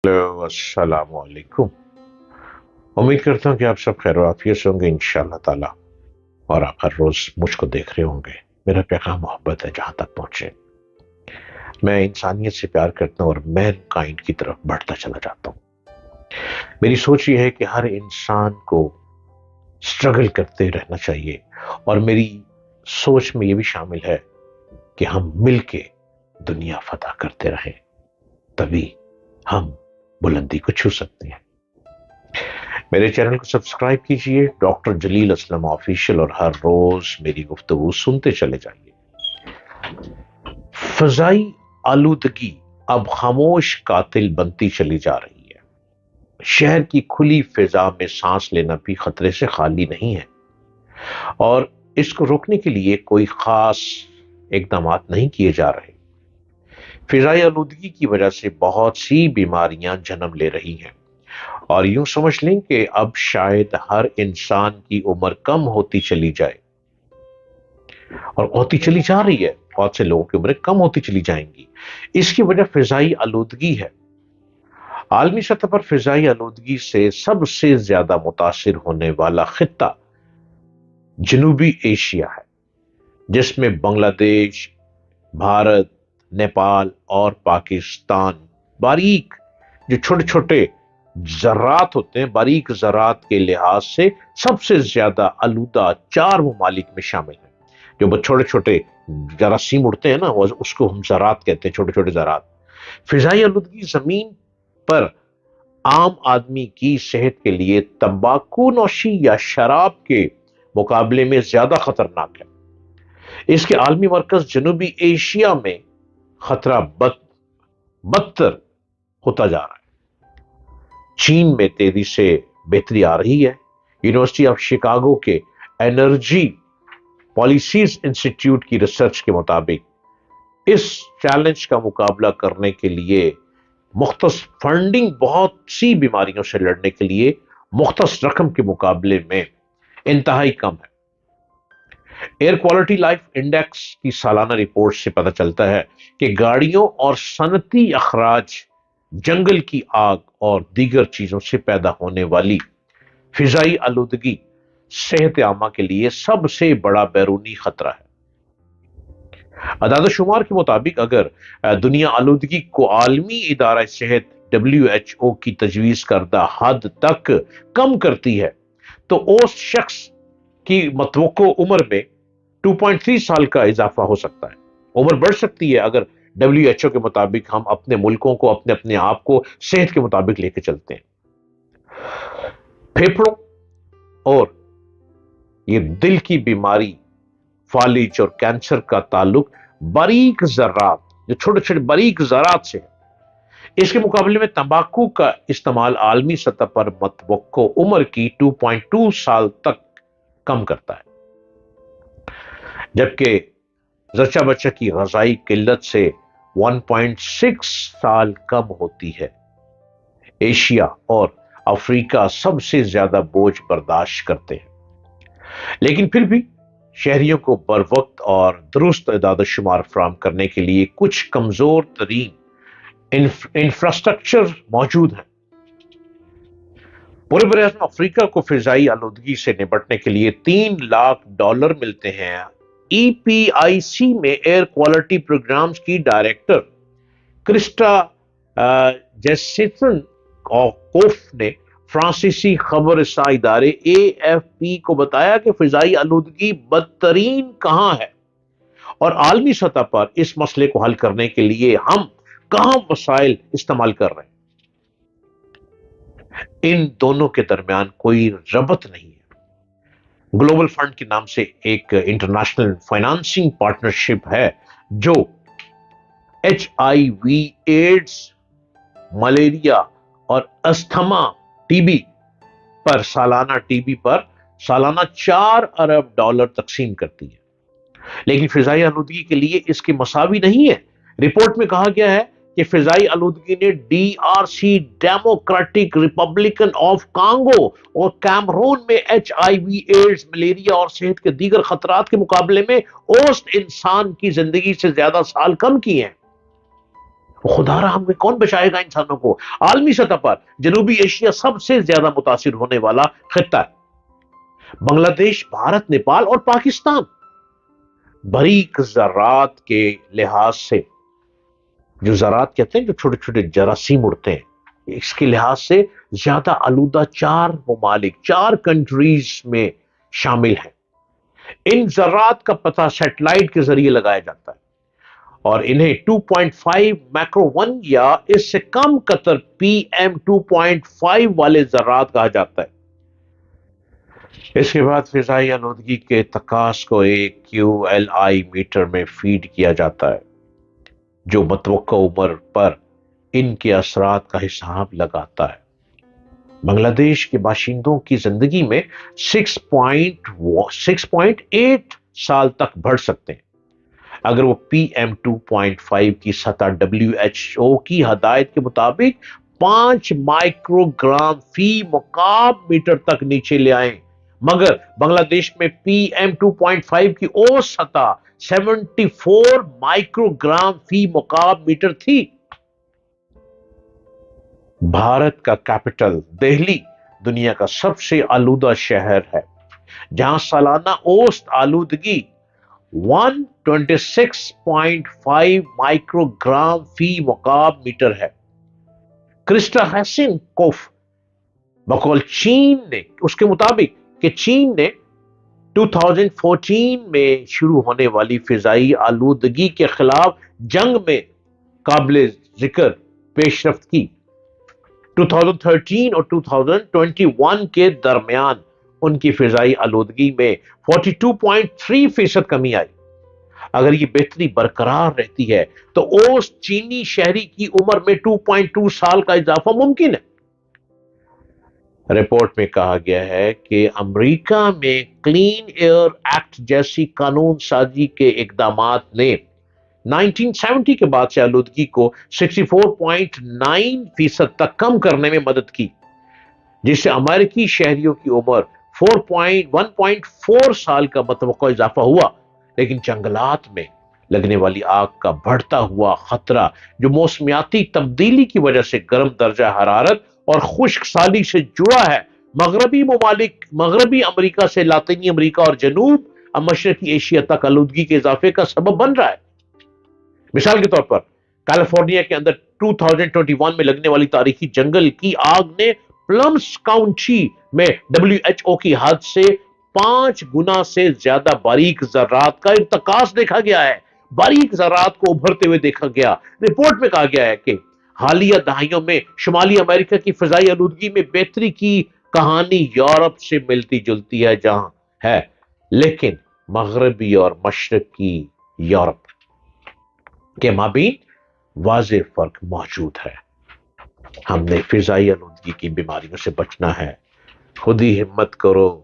Hello अस्सलाम वालेकुम। उम्मीद करता हूँ कि आप सब खैर आफियत से होंगे इंशाअल्लाह ताला, और आप हर रोज मुझको देख रहे होंगे। मेरा पैगाम मोहब्बत है जहां तक पहुंचे। मैं इंसानियत से प्यार करता हूँ और मैन काइंड की तरफ बढ़ता चला जाता हूँ। मेरी सोच ये है कि हर इंसान को स्ट्रगल करते रहना चाहिए, और मेरी सोच में ये भी शामिल है कि हम मिलके दुनिया फतह करते रहें, तभी हम बुलंदी को छू सकते हैं। मेरे चैनल को सब्सक्राइब कीजिए, डॉक्टर जलील असलम ऑफिशियल, और हर रोज मेरी गुफ्तगू सुनते चले जाइए। फजाई आलूदगी अब खामोश कातिल बनती चली जा रही है। शहर की खुली फिजा में सांस लेना भी खतरे से खाली नहीं है, और इसको रोकने के लिए कोई खास इकदाम नहीं किए जा रहे। फिजाई आलूदगी की वजह से बहुत सी बीमारियां जन्म ले रही हैं, और यूं समझ लें कि अब शायद हर इंसान की उम्र कम होती चली जाए, और होती चली जा रही है। बहुत से लोगों की उम्रें कम होती चली जाएंगी। इसकी वजह फिजाई आलूदगी है। आलमी सतह पर फिजाई आलूदगी से सबसे ज्यादा मुतासिर होने वाला खित्ता जनूबी एशिया है, जिसमें बांग्लादेश, भारत, नेपाल और पाकिस्तान बारीक, जो छोटे छोटे ज़रात होते हैं, बारीक ज़रात के लिहाज से सबसे ज्यादा आलूदा 4 ममालिक में शामिल हैं। जो छोटे छोटे जरासीम उड़ते हैं ना, उसको हम ज़रात कहते हैं, छोटे छोटे ज़रात। फिजाई आलूदगी जमीन पर आम आदमी की सेहत के लिए तंबाकू नौशी या शराब के मुकाबले में ज्यादा खतरनाक है। इसके आलमी मरकज जनूबी एशिया में खतरा बदतर होता जा रहा है। चीन में तेजी से बेहतरी आ रही है। यूनिवर्सिटी ऑफ शिकागो के एनर्जी पॉलिसीज इंस्टीट्यूट की रिसर्च के मुताबिक इस चैलेंज का मुकाबला करने के लिए मुख्तस फंडिंग बहुत सी बीमारियों से लड़ने के लिए मुख्तस रकम के मुकाबले में इंतहाई कम है। एयर क्वालिटी लाइफ इंडेक्स की सालाना रिपोर्ट से पता चलता है कि गाड़ियों और सनती अखराज, जंगल की आग और दीगर चीजों से पैदा होने वाली फिजाई आलूदगी सेहत आमा के लिए सबसे बड़ा बैरूनी खतरा है। अदाद-ओ-शुमार के मुताबिक अगर दुनिया आलूदगी को आलमी इदारा सेहत WHO की तजवीज करदा हद तक कम करती है, तो उस शख्स की मतवक्को उम्र में 2.3 साल का इजाफा हो सकता है। उम्र बढ़ सकती है अगर WHO के मुताबिक हम अपने मुल्कों को, अपने अपने आप को सेहत के मुताबिक लेके चलते हैं। फेफड़ों और ये दिल की बीमारी, फालिज और कैंसर का ताल्लुक बारीक ज़रात, जो छोटे छोटे बारीक ज़रात से है। इसके मुकाबले में तंबाकू का इस्तेमाल आलमी सतह पर मतवक्को उम्र की 2.2 साल तक कम करता है, जबकि जच्चा बच्चा की ग़िज़ाई किल्लत से 1.6 साल कम होती है। एशिया और अफ्रीका सबसे ज्यादा बोझ बर्दाश्त करते हैं, लेकिन फिर भी शहरियों को बर वक्त और दुरुस्त इदाद-ओ-शुमार फराहम करने के लिए कुछ कमजोर तरीन इंफ्रास्ट्रक्चर मौजूद हैं। पूरे बराज़ अफ्रीका को फिजाई आलूदगी से निपटने के लिए $3 लाख मिलते हैं। EPIC में एयर क्वालिटी प्रोग्राम्स की डायरेक्टर क्रिस्टा जेसिसन कोफ ने फ्रांसीसी खबर रसा इदारे AFP को बताया कि फिजाई आलूदगी बदतरीन कहां है, और आलमी सतह पर इस मसले को हल करने के लिए हम कहां वसाइल इस्तेमाल कर रहे हैं। इन दोनों के दरमियान कोई रबत नहीं है। ग्लोबल फंड के नाम से एक इंटरनेशनल फाइनेंसिंग पार्टनरशिप है जो HIV, एड्स, मलेरिया और अस्थमा टीबी पर सालाना $4 अरब तकसीम करती है। लेकिन फिजाई आलूदगी के लिए इसके मसावी नहीं है। रिपोर्ट में कहा गया है कि फिजाई आलूदगी ने DRC, democratic Republican of Congo और कैमरून में HIV, एड्स, मलेरिया और सेहत के दीगर खतरात के मुकाबले में औसत इंसान की जिंदगी से ज्यादा साल कम किए हैं। خدا رحم میں کون بچائے گا انسانوں کو؟ عالمی سطح پر جنوبی ایشیا سب سے زیادہ متاثر ہونے والا خطہ ہے۔ بنگلہ دیش، بھارت، نیپال اور پاکستان باریک ذرات کے لحاظ سے، جو ذرات کہتے ہیں جو چھوٹے چھوٹے جراثیم اڑتے ہیں، اس کے لحاظ سے زیادہ آلودہ 4 ممالک، 4 کنٹریز میں شامل ہیں۔ ان ذرات کا پتہ سیٹلائٹ کے ذریعے لگایا جاتا ہے اور انہیں 2.5 مائکرو ون یا اس سے کم قطر PM 2.5 والے ذرات کہا جاتا ہے۔ اس کے بعد فضائی آلودگی کے تقاص کو ایک QLI میٹر میں فیڈ کیا جاتا ہے جو متوقع عمر پر ان کے اثرات کا حساب لگاتا ہے۔ بنگلہ دیش کے باشندوں کی زندگی میں 6.8 سال تک بڑھ سکتے ہیں اگر وہ PM 2.5 کی سطح WHO کی ہدایت کے مطابق 5 مائکرو گرام فی مکعب میٹر تک نیچے لے آئیں، مگر بنگلہ دیش میں PM 2.5 کی اوسط سطح 74 مائکرو گرام فی مکعب میٹر تھی۔ بھارت کا کیپٹل دہلی دنیا کا سب سے آلودہ شہر ہے، جہاں سالانہ اوسط آلودگی 126.5 مائکرو گرام فی مکعب میٹر ہے۔ کرسٹا ہیسن کوف بقول چین نے، اس کے مطابق کہ چین نے 2014 میں شروع ہونے والی فضائی آلودگی کے خلاف جنگ میں قابل ذکر پیش رفت کی۔ 2013 اور 2021 کے درمیان ان کی فضائی آلودگی میں 42.3% کمی آئی۔ اگر یہ بہتری برقرار رہتی ہے تو اوسط چینی شہری کی عمر میں 2.2 سال کا اضافہ ممکن ہے۔ رپورٹ میں کہا گیا ہے کہ امریکہ میں کلین ایئر ایکٹ جیسی قانون سازی کے اقدامات نے 1970 کے بعد سے آلودگی کو 64.9% تک کم کرنے میں مدد کی، جس سے امریکی شہریوں کی عمر 1.4 سال کا متوقع اضافہ ہوا۔ لیکن جنگلات میں لگنے والی آگ کا بڑھتا ہوا خطرہ جو موسمیاتی تبدیلی کی وجہ سے گرم درجہ حرارت اور خشک سالی سے جڑا ہے، مغربی ممالک، مغربی امریکہ سے لاطینی امریکہ اور جنوب مشرقی ایشیا تک آلودگی کے اضافے کا سبب بن رہا ہے۔ مثال کے طور پر کیلیفورنیا کے اندر 2021 میں لگنے والی تاریخی جنگل کی آگ نے پلمس کاؤنٹی میں WHO کی حد سے 5 گنا سے زیادہ باریک ذرات کا ارتکاز دیکھا گیا ہے۔ باریک ذرات کو ابھرتے ہوئے دیکھا گیا۔ رپورٹ میں کہا گیا ہے کہ حالیہ دہائیوں میں شمالی امریکہ کی فضائی آلودگی میں بہتری کی کہانی یورپ سے ملتی جلتی ہے جہاں ہے، لیکن مغربی اور مشرقی یورپ کے مابین واضح فرق موجود ہے۔ ہم نے فضائی آلودگی کی بیماریوں سے بچنا ہے۔ خود ہی ہمت کرو،